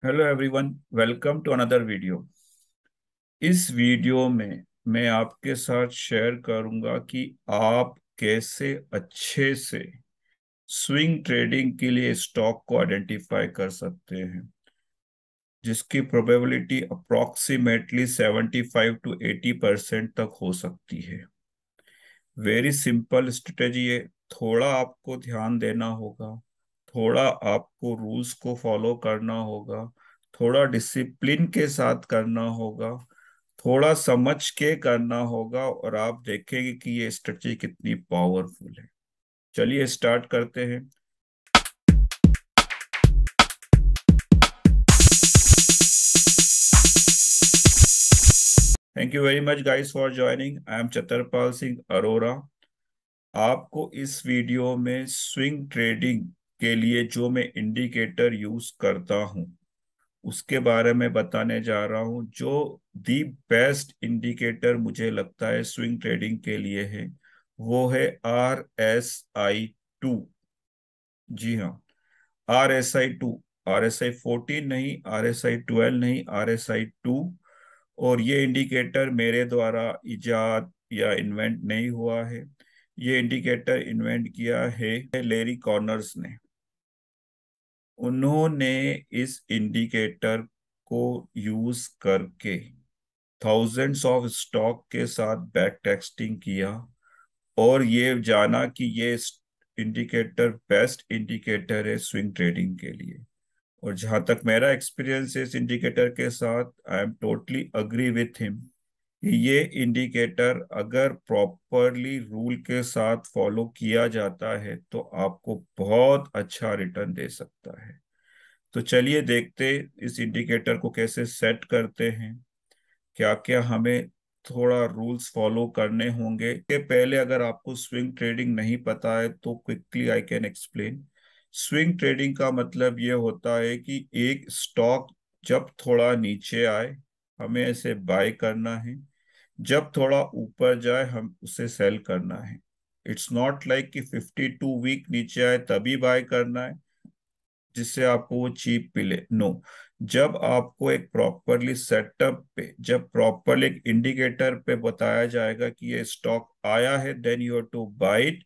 Hello everyone, welcome to another video. इस video में मैं आपके साथ शेयर करूंगा कि आप कैसे अच्छे से स्विंग ट्रेडिंग के लिए स्टॉक को आइडेंटिफाई कर सकते हैं, जिसकी प्रोबेबिलिटी अप्रोक्सीमेटली 75 to 80% तक हो सकती है। वेरी सिंपल स्ट्रेटेजी है। थोड़ा आपको ध्यान देना होगा, थोड़ा आपको रूल्स को फॉलो करना होगा, थोड़ा डिसिप्लिन के साथ करना होगा, थोड़ा समझ के करना होगा, और आप देखेंगे कि ये स्ट्रेटजी कितनी पावरफुल है। चलिए स्टार्ट करते हैं। Thank you very much guys for joining. I am Chatarpal Singh Arora. आपको इस वीडियो में स्विंग ट्रेडिंग के लिए जो मैं इंडिकेटर यूज करता हूं उसके बारे में बताने जा रहा हूं। जो दी बेस्ट इंडिकेटर मुझे लगता है स्विंग ट्रेडिंग के लिए है, वो है RSI 2। जी हाँ, RSI 2। RSI 14 नहीं, RSI 12 नहीं, RSI 2। और ये इंडिकेटर मेरे द्वारा इजाद या इन्वेंट नहीं हुआ है। ये इंडिकेटर इन्वेंट किया है लेरी कॉर्नर्स ने। उन्होंने इस इंडिकेटर को यूज करके थाउजेंड्स ऑफ स्टॉक के साथ बैक टेस्टिंग किया और ये जाना कि ये इंडिकेटर बेस्ट इंडिकेटर है स्विंग ट्रेडिंग के लिए। और जहां तक मेरा एक्सपीरियंस है इस इंडिकेटर के साथ, I am totally agree with him कि ये इंडिकेटर अगर प्रॉपरली रूल के साथ फॉलो किया जाता है तो आपको बहुत अच्छा रिटर्न दे सकता है। तो चलिए देखते इस इंडिकेटर को कैसे सेट करते हैं, क्या क्या हमें थोड़ा रूल्स फॉलो करने होंगे। के पहले अगर आपको स्विंग ट्रेडिंग नहीं पता है तो quickly I can explain. Swing trading का मतलब ये होता है कि एक स्टॉक जब थोड़ा नीचे आए हमें ऐसे बाय करना है, जब थोड़ा ऊपर जाए हम उसे सेल करना है। इट्स नॉट लाइक कि 52 वीक नीचे आए तभी बाय करना है जिससे आपको वो चीप मिले। नो, जब आपको एक प्रॉपरली सेटअप पे, जब प्रॉपरली एक इंडिकेटर पे बताया जाएगा कि ये स्टॉक आया है, then you have to buy it.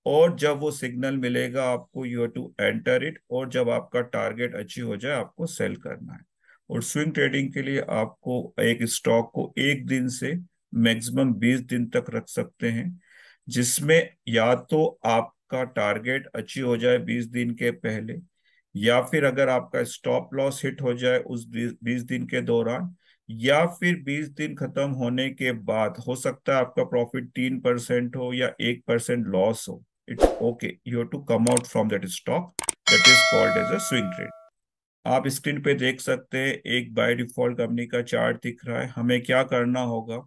और जब वो सिग्नल मिलेगा आपको, you have to enter it. और जब आपका टारगेट अचीव हो जाए आपको सेल करना है। और स्विंग ट्रेडिंग के लिए आपको एक स्टॉक को एक दिन से मैक्सिमम 20 दिन तक रख सकते हैं, जिसमें या तो आपका टारगेट अचीव हो जाए 20 दिन के पहले, या फिर अगर आपका स्टॉप लॉस हिट हो जाए उस 20 दिन के दौरान, या फिर 20 दिन खत्म होने के बाद हो सकता है आपका प्रॉफिट 3% हो या 1% लॉस हो। It's okay, you have to come out from that stock. That is called as a swing trade. आप स्क्रीन पे देख सकते हैं एक बाय डिफॉल्ट कंपनी का चार्ट दिख रहा है। हमें क्या करना होगा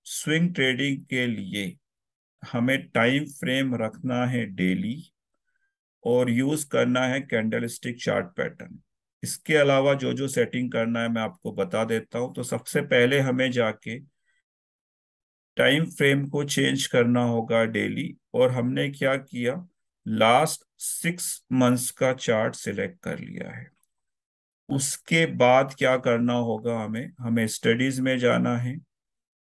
स्विंग ट्रेडिंग के लिए, हमें टाइम फ्रेम रखना है डेली और यूज करना है कैंडलस्टिक चार्ट पैटर्न। इसके अलावा जो जो सेटिंग करना है मैं आपको बता देता हूं। तो सबसे पहले हमें जाके टाइम फ्रेम को चेंज करना होगा डेली। और हमने क्या किया, लास्ट 6 मंथ्स का चार्ट सिलेक्ट कर लिया है। उसके बाद क्या करना होगा, हमें हमें स्टडीज में जाना है।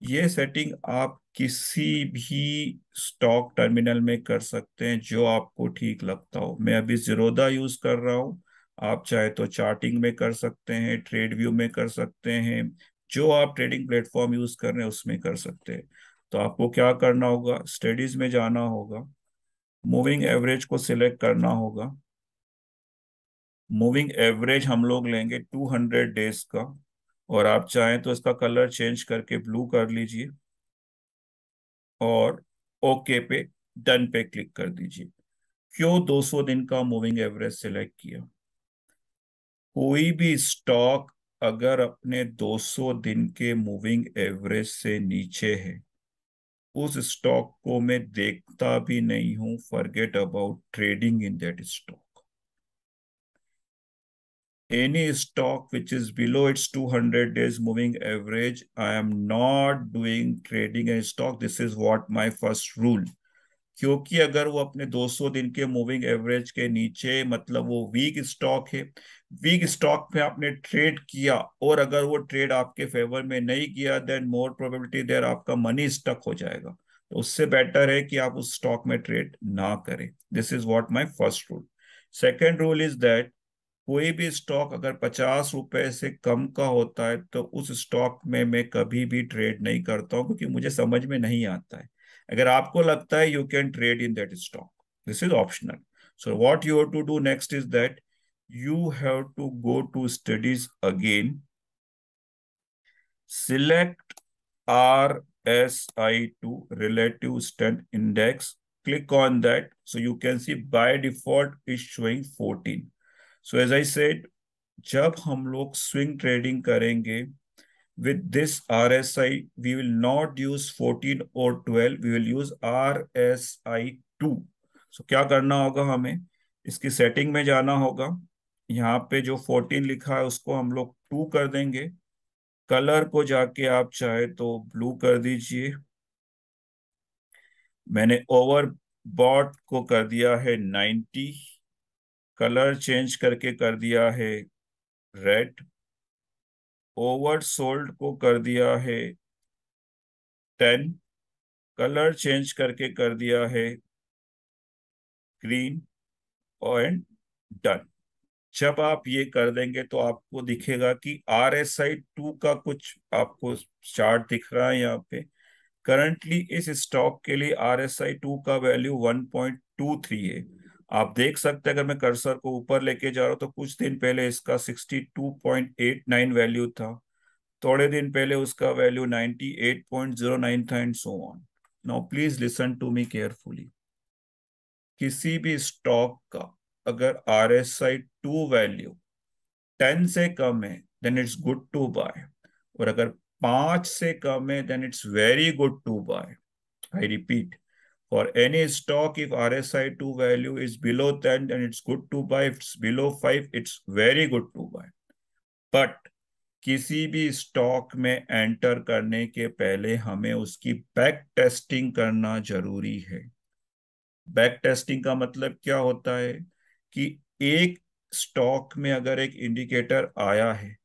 ये सेटिंग आप किसी भी स्टॉक टर्मिनल में कर सकते हैं जो आपको ठीक लगता हो। मैं अभी जीरोधा यूज कर रहा हूँ। आप चाहे तो चार्टिंग में कर सकते हैं, ट्रेड व्यू में कर सकते हैं, जो आप ट्रेडिंग प्लेटफॉर्म यूज कर रहे हैं उसमें कर सकते हैं। तो आपको क्या करना होगा, स्टडीज में जाना होगा, मूविंग एवरेज को सिलेक्ट करना होगा। मूविंग एवरेज हम लोग लेंगे 200 डेज का। और आप चाहें तो इसका कलर चेंज करके ब्लू कर लीजिए और ओके पे, डन पे क्लिक कर दीजिए। क्यों 200 दिन का मूविंग एवरेज सिलेक्ट किया? कोई भी स्टॉक अगर अपने 200 दिन के मूविंग एवरेज से नीचे है, उस स्टॉक को मैं देखता भी नहीं हूं। Forget about trading in that stock. Any stock which is below its 200 days moving average, I am not doing trading in stock. This is what my first rule. क्योंकि अगर वो अपने 200 दिन के मूविंग एवरेज के नीचे, मतलब वो वीक स्टॉक है, वीक स्टॉक में आपने ट्रेड किया और अगर वो ट्रेड आपके फेवर में नहीं किया, देन मोर प्रोबेबिलिटी देयर आपका मनी स्टक हो जाएगा। तो उससे बेटर है कि आप उस स्टॉक में ट्रेड ना करें। This is what my first rule. Second rule is that कोई भी स्टॉक अगर 50 रुपए से कम का होता है तो उस स्टॉक में मैं कभी भी ट्रेड नहीं करता हूँ, क्योंकि मुझे समझ में नहीं आता है। अगर आपको लगता है, you can trade in that stock, this is optional. So what you have to do next is that you have to go to studies again, select RSI2 relative strength index, click on that. So you can see by default is showing 14. So as I said, जब हम लोग swing trading करेंगे with this RSI, we will not use 14 or 12, we will use RSI2. So क्या करना होगा, हमें इसकी setting में जाना होगा। यहाँ पे जो 14 लिखा है उसको हम लोग 2 कर देंगे। कलर को जाके आप चाहे तो ब्लू कर दीजिए। मैंने ओवर बॉट को कर दिया है 90, कलर चेंज करके कर दिया है रेड, ओवर सोल्ड को कर दिया है 10, कलर चेंज करके कर दिया है ग्रीन एंड डन। जब आप ये कर देंगे तो आपको दिखेगा कि RSI2 का कुछ आपको चार्ट दिख रहा है यहाँ पे। करंटली इस स्टॉक के लिए RSI2 का वैल्यू 1.23 है। आप देख सकते हैं, अगर मैं कर्सर को ऊपर लेके जा रहा हूं तो कुछ दिन पहले इसका 62.89 वैल्यू था, थोड़े दिन पहले उसका वैल्यू 98.09 था, and so on. Now please listen to me carefully. किसी भी स्टॉक का अगर RSI2 वैल्यू 10 से कम है then it's good to buy, और अगर 5 से कम है then it's very good to buy. I repeat, for any stock if RSI2 value is below 10 then it's good to buy, if it's below 5 it's very good to buy. But किसी भी stock में enter करने के पहले हमें उसकी back testing करना जरूरी है। बैक टेस्टिंग का मतलब क्या होता है कि एक स्टॉक में अगर एक इंडिकेटर आया है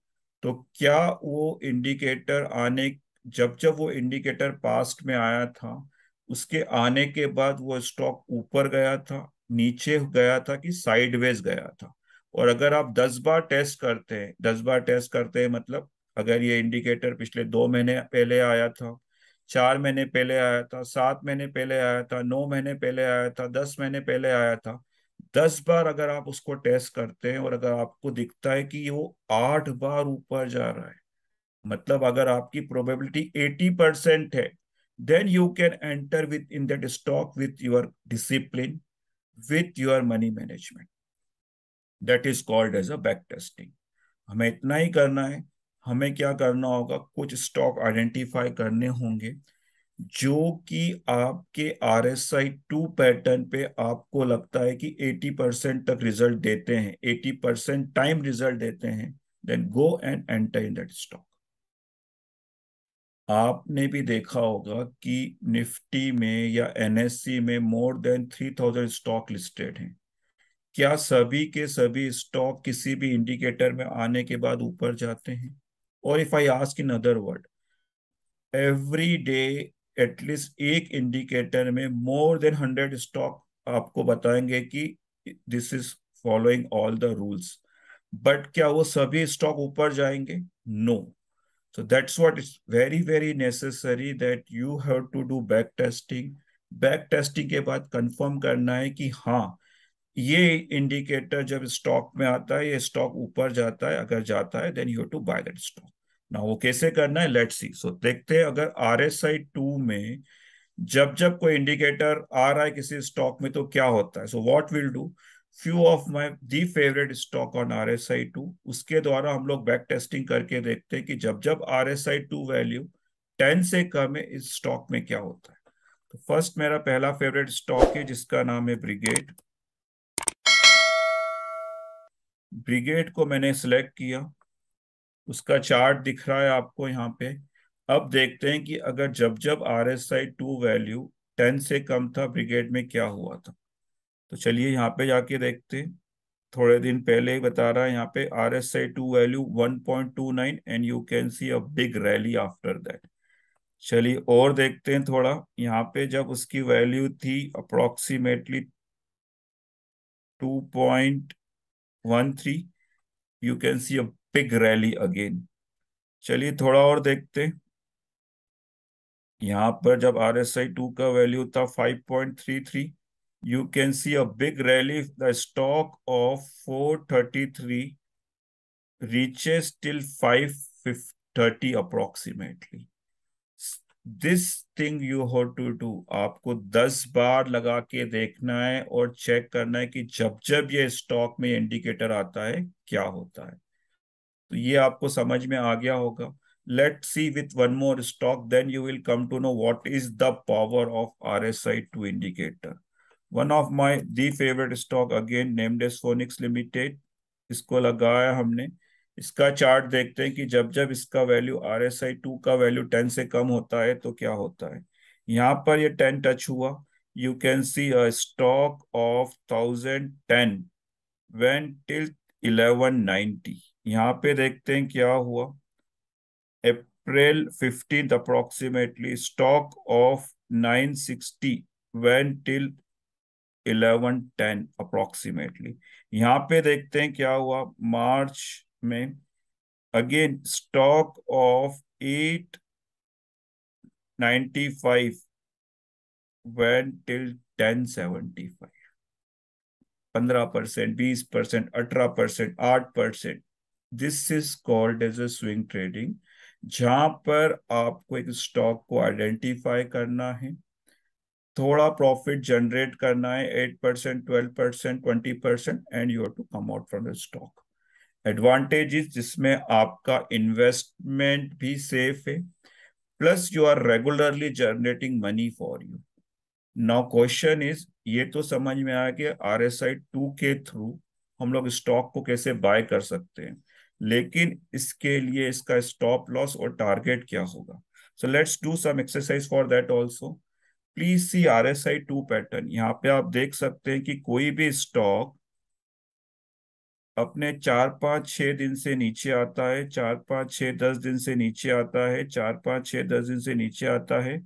तो क्या वो इंडिकेटर आने, जब जब वो इंडिकेटर पास्ट में आया था उसके आने के बाद वो स्टॉक ऊपर गया था, नीचे गया था, कि साइडवेज गया था। और अगर आप 10 बार टेस्ट करते हैं, 10 बार टेस्ट करते हैं मतलब अगर ये इंडिकेटर पिछले 2 महीने पहले आया था, 4 महीने पहले आया था, 7 महीने पहले आया था, 9 महीने पहले आया था, 10 महीने पहले आया था, 10 बार अगर आप उसको टेस्ट करते हैं और अगर आपको दिखता है कि वो 8 बार ऊपर जा रहा है, मतलब अगर आपकी प्रोबेबिलिटी 80% है, then you can enter within that stock with your discipline, with your money management. That is called as a back testing. हमें इतना ही करना है। हमें क्या करना होगा, कुछ स्टॉक आइडेंटिफाई करने होंगे जो कि आपके RSI2 पैटर्न पे आपको लगता है कि 80% तक रिजल्ट देते हैं, 80% टाइम रिजल्ट देते हैं, then go and enter in that stock. आपने भी देखा होगा कि निफ्टी में या NSE में मोर देन 3000 स्टॉक लिस्टेड हैं। क्या सभी के सभी स्टॉक किसी भी इंडिकेटर में आने के बाद ऊपर जाते हैं? और if I ask in other word, every day at least एक इंडिकेटर में मोर देन 100 स्टॉक आपको बताएंगे कि this is following all the rules, but क्या वो सभी स्टॉक ऊपर जाएंगे? No. So that's what it's very, very necessary that you have to do back testing. Back testing के बाद कंफर्म करना है कि हाँ, ये इंडिकेटर जब स्टॉक में आता है, ये स्टॉक ऊपर जाता है, अगर जाता है then you to buy that stock. ना वो कैसे करना है, लेट्स सी। सो देखते हैं, अगर RSI2 में जब जब कोई इंडिकेटर आ रहा है किसी स्टॉक में तो क्या होता है। So what will do, few of my the favorite stock on RSI2, उसके द्वारा हम लोग बैक टेस्टिंग करके देखते हैं कि जब जब RSI2 वैल्यू 10 से कम है इस स्टॉक में क्या होता है। तो फर्स्ट मेरा पहला फेवरेट स्टॉक है जिसका नाम है ब्रिगेड। ब्रिगेड को मैंने सिलेक्ट किया, उसका चार्ट दिख रहा है आपको यहाँ पे। अब देखते हैं कि अगर जब जब RSI2 वैल्यू 10 से कम था, ब्रिगेड में क्या हुआ था। तो चलिए यहाँ पे जाके देखते हैं। थोड़े दिन पहले ही बता रहा है यहाँ पे RSI 2 value 1.29 and you can see a big rally after that. चलिए और देखते हैं थोड़ा। यहाँ पे जब उसकी वैल्यू थी approximately 2.13, you can see a big rally again. चलिए थोड़ा और देखते हैं। यहाँ पर जब RSI 2 का वैल्यू था 5.33, you can see a big rally, the stock of 433 reaches till 530 approximately. This thing you have to do, आपको 10 बार लगा के देखना है और चेक करना है कि जब जब ये स्टॉक में इंडिकेटर आता है क्या होता है। तो ये आपको समझ में आ गया होगा। Let see with one more stock, then you will come to know what is the power of RSI 2 indicator. One of my the favorite stock again named as Phoenix limited. इसको लगाया हमने। इसका चार्ट देखते हैं कि जब जब इसका वैल्यू RSI 2 का वैल्यू 10 से कम होता है तो क्या होता है। यहाँ पर ये 10 टच हुआ, you can see a stock of 1010 went till 1190। यहाँ पे देखते हैं क्या हुआ। April 15 approximately stock of 960 went till 1110 approximately. यहाँ पे देखते हैं क्या हुआ मार्च में। Again stock of 895 went till 1075। 15%, 20%, 18%, 8%। This is called as a swing trading, जहां पर आपको एक स्टॉक को आइडेंटिफाई करना है, थोड़ा प्रॉफिट जनरेट करना है, 8%, 12%, 20%, and you have to come out from the stock. Advantages जिसमें आपका इन्वेस्टमेंट भी सेफ है, plus you are regularly generating money for you. Now question is, ये तो समझ में आया कि RSI 2 के थ्रू हम लोग स्टॉक को कैसे बाय कर सकते हैं, लेकिन इसके लिए इसका स्टॉप लॉस और टारगेट क्या होगा। So let's do some exercise for that also. Please see RSI 2 pattern. यहाँ पे आप देख सकते हैं कि कोई भी स्टॉक अपने 4 5 6 दिन से नीचे आता है, 4 5 6 10 दिन से नीचे आता है, 4 5 6 10 दिन से नीचे आता है,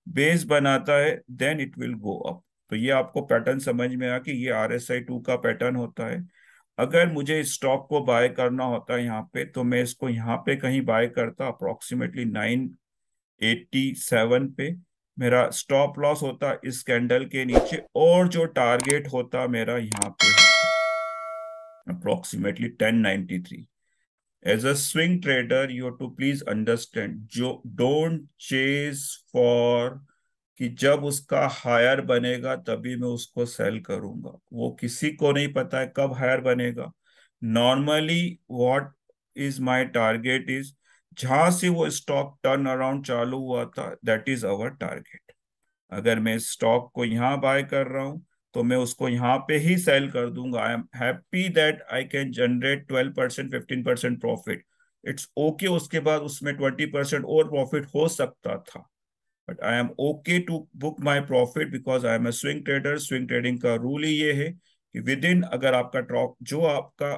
बेस बनाता है, then it will go up. तो ये आपको पैटर्न समझ में आया कि ये RSI 2 का पैटर्न होता है। अगर मुझे स्टॉक को बाय करना होता है यहाँ पे, तो मैं इसको यहाँ पे कहीं बाय करता अप्रोक्सीमेटली 987 पे। मेरा स्टॉप लॉस होता इस कैंडल के नीचे, और जो टारगेट होता मेरा यहाँ पे होता approximately 1093। As a swing trader you have to please understand, जो डोंट चेज फॉर कि जब उसका हायर बनेगा तभी मैं उसको सेल करूंगा। वो किसी को नहीं पता है कब हायर बनेगा। Normally what is my target is, जहां से वो स्टॉक टर्न अराउंड चालू हुआ था, दैट इज आवर टारगेट। अगर मैं स्टॉक को यहाँ बाय कर रहा हूँ तो मैं उसको यहाँ पे ही सेल कर दूंगा। I am happy that I can generate 12%, 15% profit. It's okay, उसके बाद उसमें 20% और प्रॉफिट हो सकता था, but I am okay to book my profit because I am a swing trader. Swing trading का रूल ही ये है कि विद इन, अगर आपका ट्रॉप जो आपका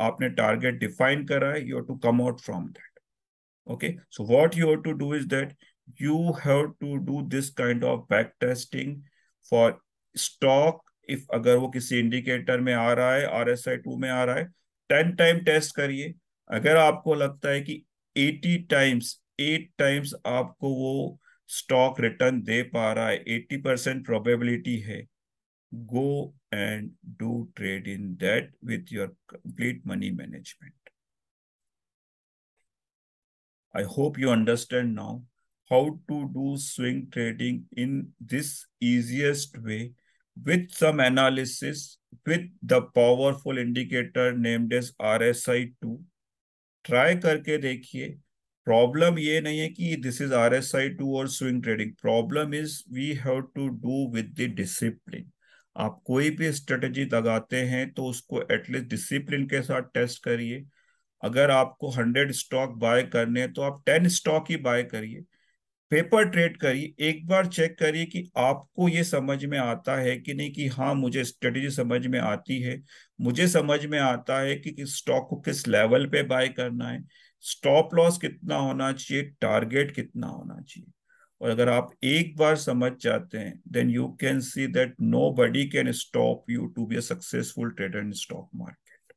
आपने टारगेट डिफाइन करा है, you have to come out from that. Okay, so what you have to do is that you have to do this kind of back testing for stock। if अगर वो किसी इंडिकेटर में आ रहा है, RSI 2 में आ रहा है, 10 टाइम टेस्ट करिए। अगर आपको लगता है कि 80 टाइम्स, 8 टाइम्स आपको वो स्टॉक रिटर्न दे पा रहा है, 80% प्रोबेबिलिटी है, go and do trade in that with your complete money management. I hope you understand now how to do swing trading in this easiest way with some analysis with the powerful indicator named as RSI 2। Try करके देखिए। Problem ये नहीं है कि this is RSI 2 और swing trading, problem is we have to do with the discipline. आप कोई भी स्ट्रेटेजी लगाते हैं तो उसको एटलीस्ट डिसिप्लिन के साथ टेस्ट करिए। अगर आपको 100 स्टॉक बाय करने हैं तो आप 10 स्टॉक ही बाय करिए। पेपर ट्रेड करिए, एक बार चेक करिए कि आपको ये समझ में आता है कि नहीं, कि हाँ मुझे स्ट्रेटेजी समझ में आती है, मुझे समझ में आता है कि स्टॉक को किस लेवल पे बाय करना है, स्टॉप लॉस कितना होना चाहिए, टारगेट कितना होना चाहिए। और अगर आप एक बार समझ जाते हैं, then you can see that nobody can stop you to be a successful trader in stock market.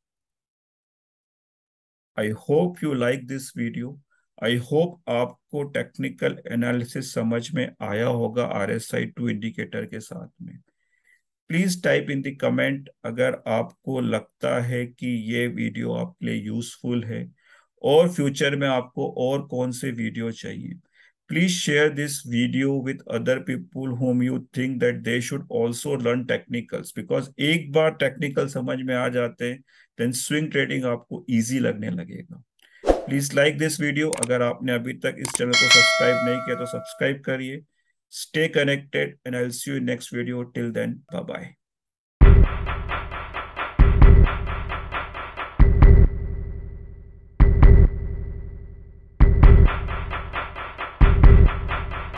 I hope you like this video. I hope आपको टेक्निकल एनालिसिस समझ में आया होगा RSI 2 इंडिकेटर के साथ में। Please type in the comment अगर आपको लगता है कि ये वीडियो आपके लिए यूजफुल है, और फ्यूचर में आपको और कौन से वीडियो चाहिए। Please share this video with other people whom you think that they should also learn technicals, because एक बार टेक्निकल समझ में आ जाते हैं, देन स्विंग ट्रेडिंग आपको इजी लगने लगेगा। Please like this video. अगर आपने अभी तक इस चैनल को सब्सक्राइब नहीं किया तो सब्सक्राइब करिए। Stay connected and I will see you in next video. Till then, bye bye.